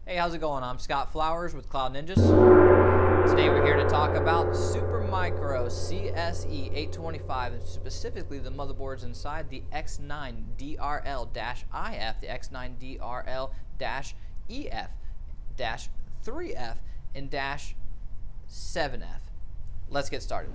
Hey, how's it going? I'm Scott Flowers with Cloud Ninjas. Today we're here to talk about Supermicro CSE-825 and specifically the motherboards inside the X9DRL-iF, the X9DRL-EF, -3F, and -7F. Let's get started.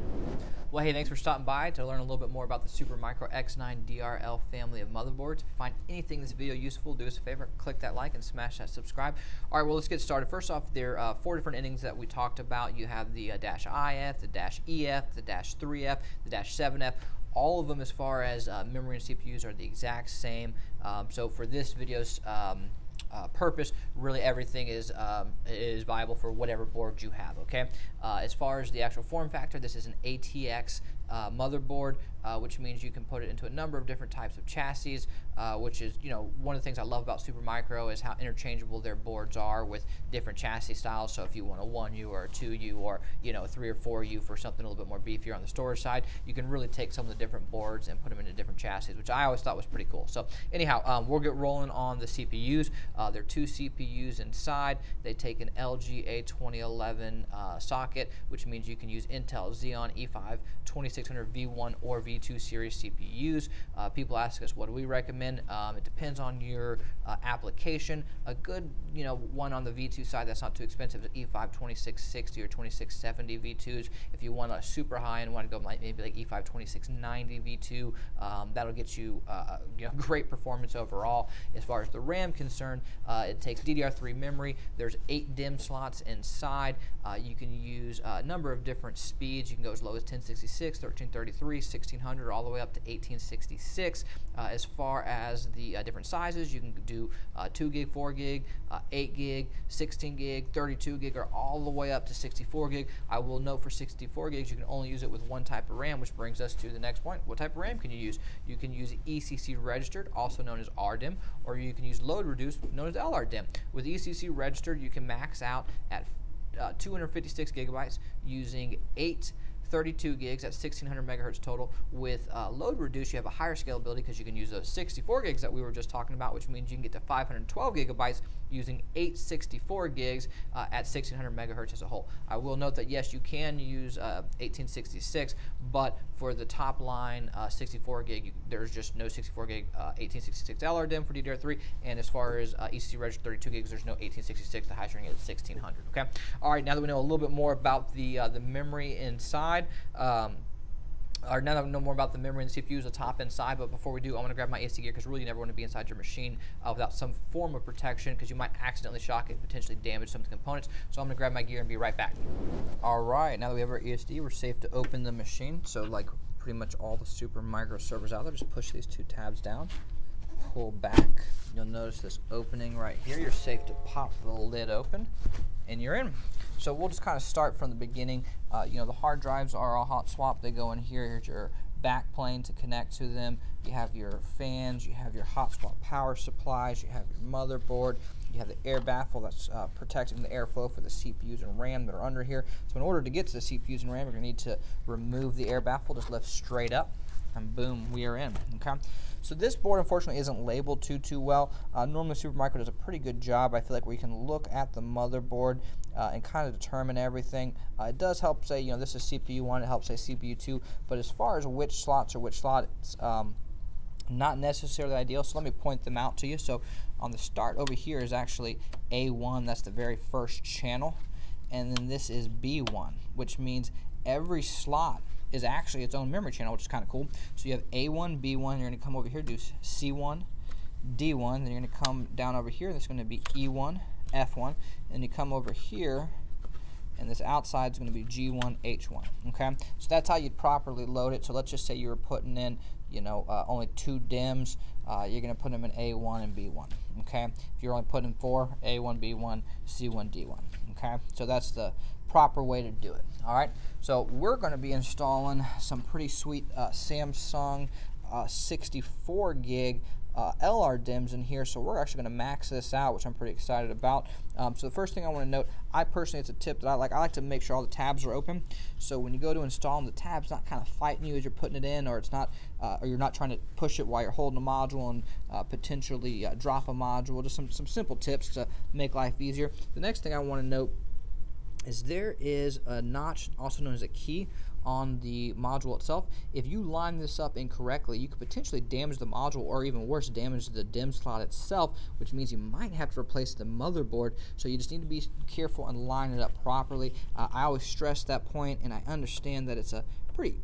Well, hey, thanks for stopping by to learn a little bit more about the Supermicro X9DRL family of motherboards. If you find anything in this video useful, do us a favor, click that like and smash that subscribe. All right, well, let's get started. First off, there are 4 different endings that we talked about. You have the -IF, the -EF, the -3F, the -7F. All of them, as far as memory and CPUs, are the exact same. So for this video's purpose, really everything is viable for whatever board you have. Okay. As far as the actual form factor, this is an ATX motherboard, which means you can put it into a number of different types of chassis, which is, one of the things I love about Supermicro is how interchangeable their boards are with different chassis styles. So if you want a 1U or a 2U or, a 3 or 4U for something a little bit more beefier on the storage side, you can really take some of the different boards and put them into different chassis, which I always thought was pretty cool. So anyhow, we'll get rolling on the CPUs. There are 2 CPUs inside. They take an LG A2011 socket, which means you can use Intel Xeon E5 2600 V1 or V2 series CPUs. People ask us, what do we recommend? It depends on your application. A good, one on the V2 side that's not too expensive is E5 2660 or 2670 V2s. If you want a super high and want to go maybe like E5 2690 V2, that'll get you, great performance overall. As far as the RAM concerned, it takes DDR3 memory. There's 8 DIMM slots inside. You can use a number of different speeds. You can go as low as 1066, 1333, 1600, all the way up to 1866. As far as the different sizes, you can do 2 gig, 4 gig, 8 gig, 16 gig, 32 gig, or all the way up to 64 gig. I will note for 64 gigs, you can only use it with one type of RAM, which brings us to the next point. What type of RAM can you use? You can use ECC registered, also known as RDIMM, or you can use load reduced, known as LRDIMM. With ECC registered, you can max out at 256 gigabytes using 8 32 gigs at 1600 megahertz total. With load reduced, you have a higher scalability because you can use those 64 gigs that we were just talking about, which means you can get to 512 gigabytes using 864 gigs at 1600 megahertz as a whole. I will note that yes, you can use 1866, but for the top line 64 gig, there's just no 64 gig 1866 LRDIMM for DDR3, and as far as ECC registered 32 gigs, there's no 1866. The highest rating is 1600. Okay. All right. Now that we know a little bit more about the memory inside. Or now that we know more about the memory and the CPUs, the top and side, but before we do, I'm going to grab my AC gear because really you never want to be inside your machine without some form of protection because you might accidentally shock it and potentially damage some of the components. So I'm going to grab my gear and be right back. All right, now that we have our ESD, we're safe to open the machine. So like pretty much all the Supermicro servers out there, just push these 2 tabs down, pull back. You'll notice this opening right here. You're safe to pop the lid open and you're in. So we'll just kind of start from the beginning. The hard drives are all hot swap. They go in here. Here's your back plane to connect to them. You have your fans. You have your hot swap power supplies. You have your motherboard. You have the air baffle that's protecting the airflow for the CPUs and RAM that are under here. So in order to get to the CPUs and RAM, you're going to need to remove the air baffle. Just lift straight up, and boom, we are in. Okay. So this board, unfortunately, isn't labeled too well. Normally, Supermicro does a pretty good job, I feel like, where you can look at the motherboard and kind of determine everything. It does help say, this is CPU 1, it helps say CPU 2, but as far as which slots are which slot, it's not necessarily ideal, so let me point them out to you. So on the start over here is actually A1, that's the very first channel, and then this is B1, which means every slot is actually its own memory channel, which is kind of cool. So you have A1, B1, you're going to come over here, do C1, D1, then you're going to come down over here, that's going to be E1, F1, and you come over here, and this outside is going to be G1, H1, okay? So that's how you'd properly load it. So let's just say you were putting in, only 2 DIMMs, you're going to put them in A1 and B1, okay? If you're only putting 4, A1, B1, C1, D1, okay? So that's the proper way to do it. All right, so we're going to be installing some pretty sweet Samsung 64 gig LR DIMMs in here, so we're actually going to max this out, which I'm pretty excited about. So the first thing I want to note, I personally, it's a tip that I like to make sure all the tabs are open, so when you go to install them, the tab's not kind of fighting you as you're putting it in, or it's not, or you're not trying to push it while you're holding a module and potentially drop a module. Just some simple tips to make life easier. The next thing I want to note is there is a notch, also known as a key, on the module itself. If you line this up incorrectly, you could potentially damage the module, or even worse, damage the DIMM slot itself, which means you might have to replace the motherboard. So you just need to be careful and line it up properly. I always stress that point, and I understand that it's a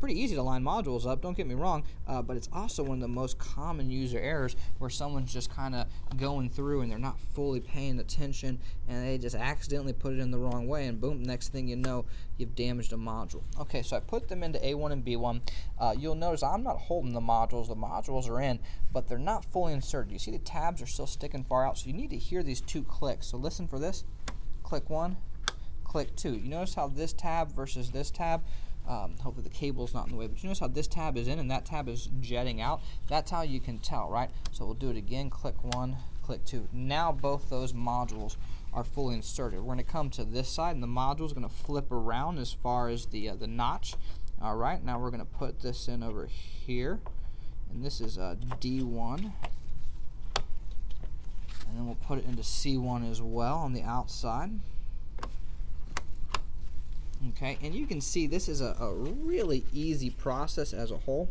pretty easy to line modules up, don't get me wrong, but it's also one of the most common user errors where someone's just kind of going through and they're not fully paying attention and they just accidentally put it in the wrong way, and boom, next thing you know, you've damaged a module. Okay, so I put them into A1 and B1. You'll notice I'm not holding the modules are in, but they're not fully inserted. You see the tabs are still sticking far out, so you need to hear these two clicks. So listen for this. Click 1, click 2. You notice how this tab versus this tab, hopefully the cable's not in the way, but you notice how this tab is in and that tab is jetting out? That's how you can tell, right? So we'll do it again. Click 1, click 2. Now both those modules are fully inserted. We're going to come to this side, and the module is going to flip around as far as the notch. All right, now we're going to put this in over here, and this is D1, and then we'll put it into C1 as well on the outside. Okay, and you can see this is a really easy process as a whole.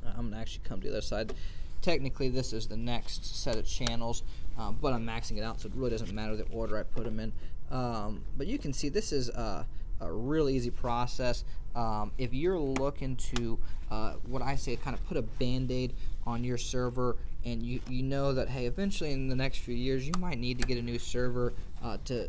I'm going to actually come to the other side. Technically, this is the next set of channels, but I'm maxing it out, so it really doesn't matter the order I put them in. But you can see this is a really easy process. If you're looking to, what I say, kind of put a Band-Aid on your server, and you know that, hey, eventually in the next few years you might need to get a new server to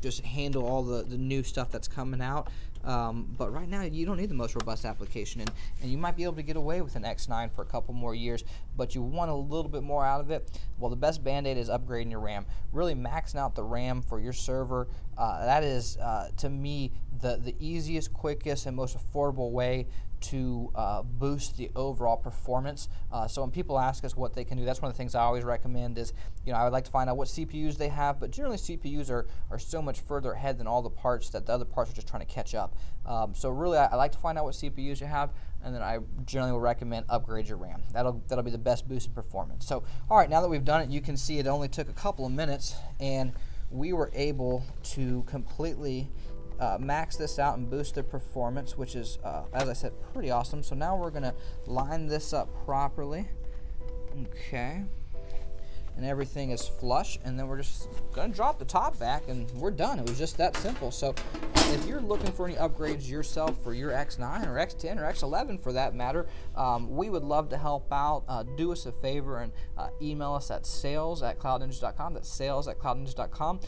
just handle all the new stuff that's coming out. But right now you don't need the most robust application, and you might be able to get away with an X9 for a couple more years, but you want a little bit more out of it. Well, the best Band-Aid is upgrading your RAM. Really maxing out the RAM for your server. That is, to me, the easiest, quickest, and most affordable way to boost the overall performance. So when people ask us what they can do, that's one of the things I always recommend is, I would like to find out what CPUs they have, but generally CPUs are so much further ahead than all the parts that the other parts are just trying to catch up. So really, I like to find out what CPUs you have, and then I generally will recommend upgrade your RAM. That'll be the best boost in performance. So, all right, now that we've done it, you can see it only took a couple of minutes, and we were able to completely max this out and boost their performance, which is, as I said, pretty awesome. So now we're going to line this up properly. Okay. And everything is flush, and then we're just going to drop the top back, and we're done. It was just that simple. So if you're looking for any upgrades yourself for your X9 or X10 or X11 for that matter, we would love to help out. Do us a favor and email us at sales@cloudninjas.com. That's sales@cloudninjas.com.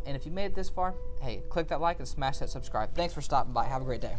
And if you made it this far, hey, click that like and smash that subscribe. Thanks for stopping by. Have a great day.